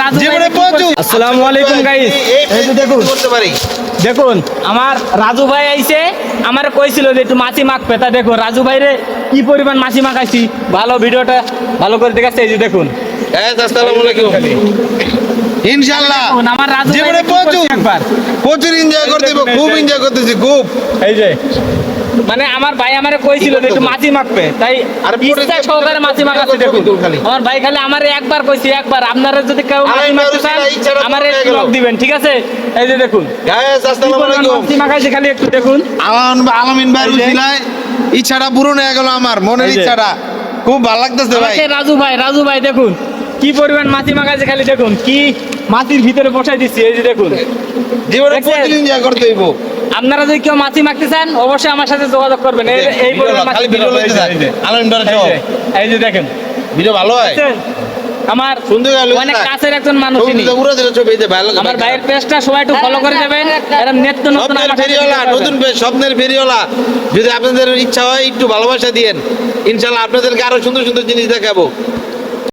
রাজু জীবনে প্রচুর। আসসালামু আলাইকুম গাইস। এই যে দেখুন করতে পারি। দেখুন আমার রাজু ভাই আইছে আমার কইছিল যে একটু মাছি মাখবে, তা দেখো রাজু ভাইরে কি পরিমাণ মাছি মাখাইছি। ভালো ভিডিওটা ভালো করে দেখাচ্ছে, এই যে দেখুন। আসসালামু আলাইকুম। ইনশাআল্লাহ দেখুন, আমার রাজু ভাই জীবনে কি করছে একবার প্রচুর এনজয় করতে হবে, খুব এনজয় করতেছি খুব। এই যে মানে আমার ভাই আমারে কইছিল যে একটু মাছি মাখবে, তাই আর ইচ্ছা সহকারে মাছি মাখাচ্ছে। দেখুন খালি। আমার ভাই খালি আমারে একবার কইছি, একবার আপনারা যদি কেউ মাছি আলাইকুম মাখতে চান আসসালাম, ইচ্ছাটা আমারে পূরণ হয়ে একটু গেল। লক দিবেন, ঠিক আছে? এই যে দেখুন গায়েস কি আসসালামু পরিমাণ আলাইকুম। মাছি মাখাইছে খালি একটু দেখুন। আলামিন ভাই এই যে। রুচিলায় ইচ্ছাটা পূরণ হয়ে গেল, আমার মনের এই যে। ইচ্ছাটা খুব ভালো লাগতেছে ভাই। আমাকে রাজু ভাই দেখুন কি পরিমাণ মাছি মাখাইছে, খালি দেখুন কি মাছির ভিতরে বসাই দিচ্ছি। এই যে দেখুন জীবনে দেখছেন? প্রচুর এনজয় করতে হইব। আপনারা যদি কেউ মাছি মাখতে চান অবশ্যই আমার সাথে যোগাযোগ করবেন। এই পরিমাণ মাছি খালি ভিডিও বের হবে, লইতে এই যে, আলামিন ভাই এই যে, এই যে দেখেন ভিডিও ভালো হয়। দেখছেন? আমার সুন্দর গেল অনেক কাছের একজন মানুষ ইনি। পুরো দিলে ছবি এই যে ভালো লাগে। আমার ভাইয়ের পেজটা সবাই একটু ফলো করে দেবেন। এরকম নিত্য নতুন স্বপ্নের আমার সাথে ফেরিওয়ালা, যোগাযোগ নতুন করবেন। পেজ স্বপ্নের ফেরিওয়ালা। যদি আপনাদের ইচ্ছা হয় একটু ভালোবাসা দিয়েন, ইনশাআল্লাহ আপনাদেরকে আরো সুন্দর সুন্দর জিনিস দেখাবো।